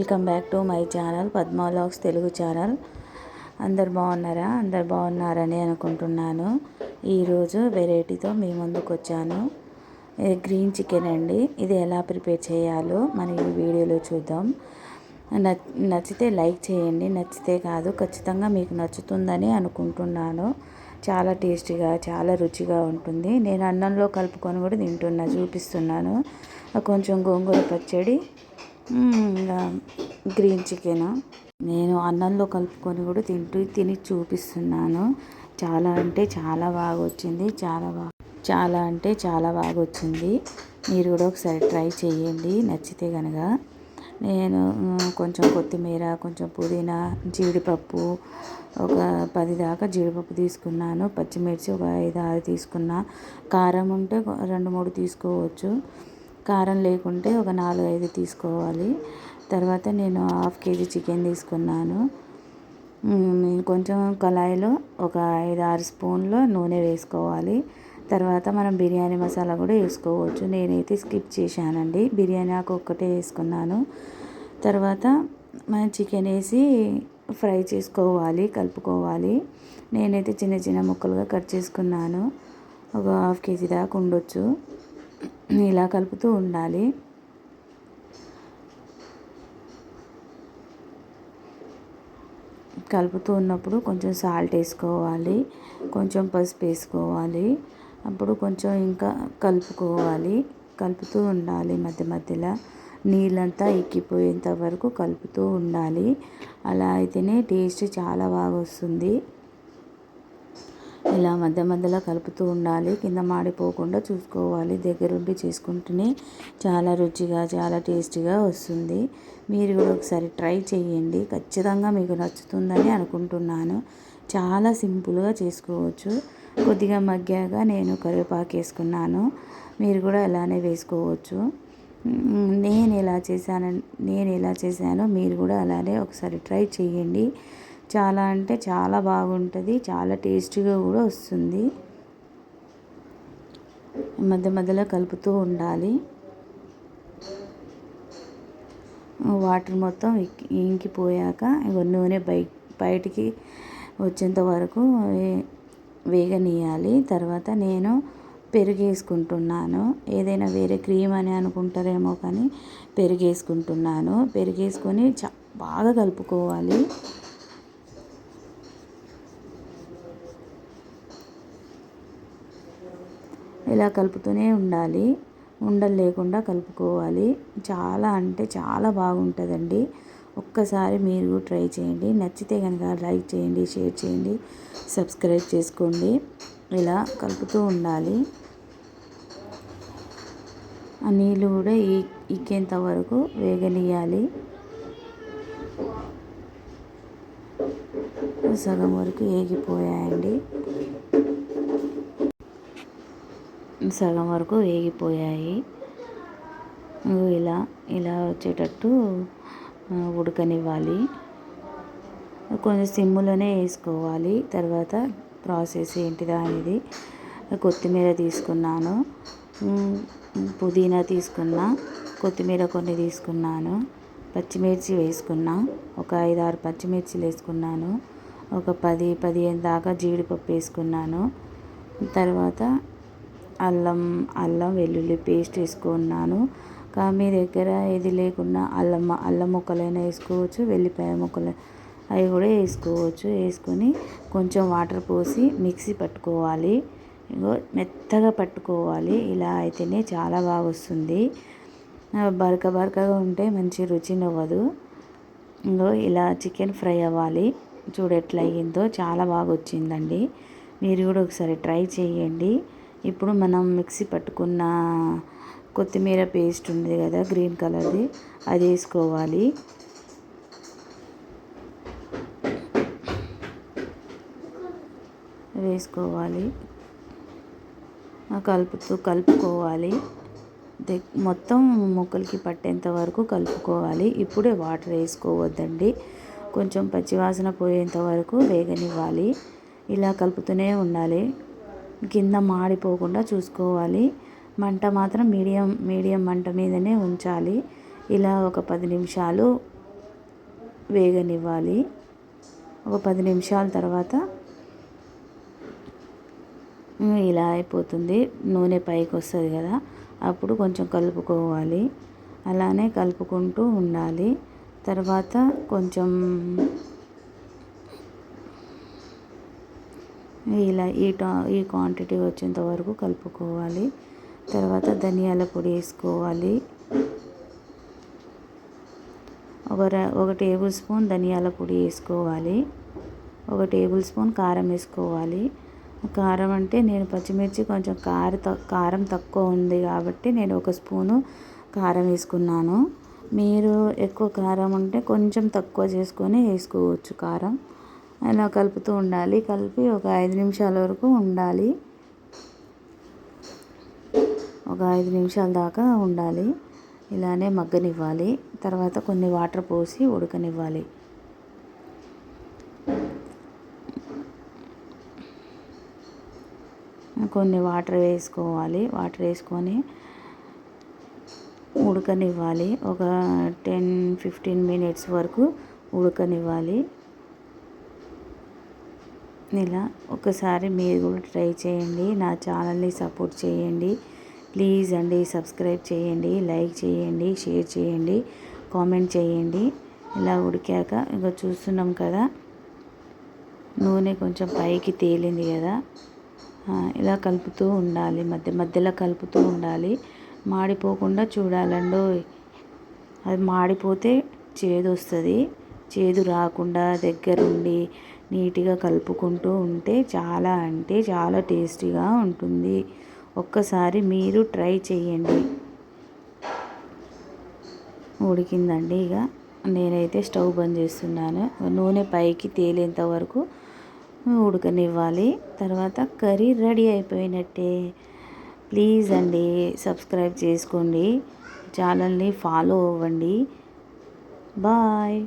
Welcome back to my channel Padma vlogs Telugu channel. అందరు బాగున్నారా? అందరు బాగున్నారని అనుకుంటున్నాను. ఈరోజు వెరైటీతో మీ ముందుకు వచ్చాను. గ్రీన్ చికెన్ అండి. ఇది ఎలా ప్రిపేర్ చేయాలో మనం ఈ వీడియోలో చూద్దాం. నచ్చితే లైక్ చేయండి. నచ్చితే కాదు, ఖచ్చితంగా మీకు నచ్చుతుందని అనుకుంటున్నాను. చాలా టేస్టీగా, చాలా రుచిగా ఉంటుంది. నేను అన్నంలో కలుపుకొని కూడా చూపిస్తున్నాను. కొంచెం గోంగూర పచ్చడి, గ్రీన్ చికెన్ నేను అన్నంలో కలుపుకొని కూడా తిని చూపిస్తున్నాను. చాలా అంటే చాలా బాగా వచ్చింది. చాలా అంటే చాలా బాగా వచ్చింది. మీరు కూడా ఒకసారి ట్రై చేయండి నచ్చితే కనుక. నేను కొంచెం కొత్తిమీర, కొంచెం పుదీనా, జీడిపప్పు ఒక 10 దాకా జీడిపప్పు తీసుకున్నాను. పచ్చిమిర్చి ఒక 5-6 తీసుకున్నా. కారం ఉంటే 2-3 తీసుకోవచ్చు. కారం లేకుంటే ఒక 4-5 తీసుకోవాలి. తర్వాత నేను 1/2 kg చికెన్ తీసుకున్నాను. కొంచెం కళాయిలో ఒక 5-6 స్పూన్లు నూనె వేసుకోవాలి. తర్వాత మనం బిర్యానీ మసాలా కూడా వేసుకోవచ్చు. నేనైతే స్కిప్ చేశానండి. బిర్యానీ ఆకు ఒక్కటే వేసుకున్నాను. తర్వాత మనం చికెన్ వేసి ఫ్రై చేసుకోవాలి, కలుపుకోవాలి. నేనైతే చిన్న చిన్న ముక్కలుగా కట్ చేసుకున్నాను. ఒక 1/2 kg దాకా ఉండొచ్చు. ఇలా కలుపుతూ ఉండాలి. కలుపుతూ ఉన్నప్పుడు కొంచెం సాల్ట్ వేసుకోవాలి, కొంచెం పసుపు వేసుకోవాలి. అప్పుడు కొంచెం ఇంకా కలుపుకోవాలి. కలుపుతూ ఉండాలి. మధ్య మధ్యలో నీళ్ళంతా ఎక్కిపోయేంత వరకు కలుపుతూ ఉండాలి. అలా అయితేనే టేస్ట్ చాలా బాగా వస్తుంది. ఇలా మధ్య మధ్యలో కలుపుతూ ఉండాలి. కింద మాడిపోకుండా చూసుకోవాలి. దగ్గరుండి చేసుకుంటేనే చాలా రుచిగా, చాలా టేస్టీగా వస్తుంది. మీరు కూడా ఒకసారి ట్రై చేయండి. ఖచ్చితంగా మీకు నచ్చుతుందని అనుకుంటున్నాను. చాలా సింపుల్గా చేసుకోవచ్చు. కొద్దిగా మగ్గాక నేను కరివేపాకు వేసుకున్నాను. మీరు కూడా అలానే వేసుకోవచ్చు. నేను ఎలా చేశానో మీరు కూడా అలానే ఒకసారి ట్రై చేయండి. చాలా అంటే చాలా బాగుంటుంది. చాలా టేస్టీగా కూడా వస్తుంది. మధ్య మధ్యలో కలుపుతూ ఉండాలి. వాటర్ మొత్తం ఇంకిపోయాక నూనె బయటికి వచ్చేంత వరకు వేగనీయాలి. తర్వాత నేను పెరుగు వేసుకుంటున్నాను. ఏదైనా వేరే క్రీమ్ అని అనుకుంటారేమో కానీ పెరుగు వేసుకుంటున్నాను. పెరుగు వేసుకొని బాగా కలుపుకోవాలి. ఇలా కలుపుతూనే ఉండాలి. ఉండలు లేకుండా కలుపుకోవాలి. చాలా అంటే చాలా బాగుంటుందండి. ఒక్కసారి మీరు ట్రై చేయండి. నచ్చితే కనుక లైక్ చేయండి, షేర్ చేయండి, సబ్స్క్రైబ్ చేసుకోండి. ఇలా కలుపుతూ ఉండాలి. ఆ నీళ్ళు కూడా ఎక్కేంత వరకు వేగనీయాలి. సగం వరకు వేగిపోయాయండి. సగం వరకు వేగిపోయాయి. ఇలా వచ్చేటట్టు ఉడకనివ్వాలి. కొంచెం సిమ్లోనే వేసుకోవాలి. తర్వాత ప్రాసెస్ ఏంటిదా అనేది కొత్తిమీర తీసుకున్నాను, పుదీనా తీసుకున్నా, కొత్తిమీర కొన్ని తీసుకున్నాను, పచ్చిమిర్చి వేసుకున్నా. ఒక 5-6 పచ్చిమిర్చిలు వేసుకున్నాను. ఒక 10-15 దాకా జీడిపప్పు వేసుకున్నాను. తర్వాత అల్లం వెల్లుల్లి పేస్ట్ వేసుకున్నాను. మీ దగ్గర ఏది లేకున్నా అల్లం ముక్కలైనా వేసుకోవచ్చు, వెల్లిపాయ ముక్కలు అవి కూడా వేసుకోవచ్చు. వేసుకొని కొంచెం వాటర్ పోసి మిక్సీ పట్టుకోవాలి. మెత్తగా పట్టుకోవాలి. ఇలా అయితేనే చాలా బాగా వస్తుంది. బరకగా ఉంటే మంచి రుచి నవ్వదు. ఇలా చికెన్ ఫ్రై అవ్వాలి. ఎట్లా అయ్యిందో చాలా బాగా వచ్చిందండి. మీరు కూడా ఒకసారి ట్రై చేయండి. ఇప్పుడు మనం మిక్సీ పట్టుకున్న కొత్తిమీర పేస్ట్ ఉంది కదా, గ్రీన్ కలర్ది, అది వేసుకోవాలి. కలుపుకోవాలి. మొత్తం ముక్కలకి పట్టేంత వరకు కలుపుకోవాలి. ఇప్పుడే వాటర్ వేసుకోవద్దండి. కొంచెం పచ్చివాసన పోయేంత వరకు వేగనివ్వాలి. ఇలా కలుపుతూనే ఉండాలి. కింద మాడిపోకుండా చూసుకోవాలి. మంట మాత్రం మీడియం మంట మీదనే ఉంచాలి. ఇలా ఒక 10 నిమిషాలు వేగనివ్వాలి. ఒక 10 నిమిషాల తర్వాత ఇలా అయిపోతుంది. నూనె పైకి వస్తుంది కదా, అప్పుడు కొంచెం కలుపుకోవాలి. అలానే కలుపుకుంటూ ఉండాలి. తర్వాత కొంచెం ఇలా ఈ క్వాంటిటీ వచ్చేంత వరకు కలుపుకోవాలి. తర్వాత ధనియాల పొడి వేసుకోవాలి. ఒక టేబుల్ స్పూన్ ధనియాల పొడి వేసుకోవాలి. ఒక టేబుల్ స్పూన్ కారం వేసుకోవాలి. కారం అంటే నేను పచ్చిమిర్చి కొంచెం కారం తక్కువ ఉంది కాబట్టి నేను 1 స్పూను కారం వేసుకున్నాను. మీరు ఎక్కువ కారం ఉంటే కొంచెం తక్కువ చేసుకొని వేసుకోవచ్చు కారం. అలా కలుపుతూ ఉండాలి. కలిపి ఒక 5 నిమిషాల వరకు ఉండాలి. ఒక 5 నిమిషాల దాకా ఉండాలి. ఇలానే మగ్గనివ్వాలి. తర్వాత కొన్ని వాటర్ పోసి ఉడకనివ్వాలి. కొన్ని వాటర్ వేసుకోవాలి. వాటర్ వేసుకొని ఉడకనివ్వాలి. ఒక 10-15 మినిట్స్ వరకు ఉడకనివ్వాలి. ఇలా ఒకసారి మీరు కూడా ట్రై చేయండి. నా ఛానల్ని సపోర్ట్ చేయండి. ప్లీజ్ అండి, సబ్స్క్రైబ్ చేయండి, లైక్ చేయండి, షేర్ చేయండి, కామెంట్ చేయండి. ఇలా ఉడికాక ఇంకా చూస్తున్నాం కదా, నూనె కొంచెం పైకి తేలింది కదా, ఇలా కలుపుతూ ఉండాలి. మధ్యలో కలుపుతూ ఉండాలి. మాడిపోకుండా చూడాలండి. అది మాడిపోతే చేదు వస్తుంది. చేదు రాకుండా దగ్గరుండి నీట్గా కలుపుకుంటూ ఉంటే చాలా అంటే చాలా టేస్టీగా ఉంటుంది. ఒక్కసారి మీరు ట్రై చేయండి. ఉడికిందండి. ఇక నేనైతే స్టవ్ బంద్ చేస్తున్నాను. నూనె పైకి తేలేంత వరకు ఉడకనివ్వాలి. తర్వాత కర్రీ రెడీ అయిపోయినట్టే. ప్లీజ్ అండి, సబ్స్క్రైబ్ చేసుకోండి, ఛానల్ని ఫాలో అవ్వండి. బాయ్.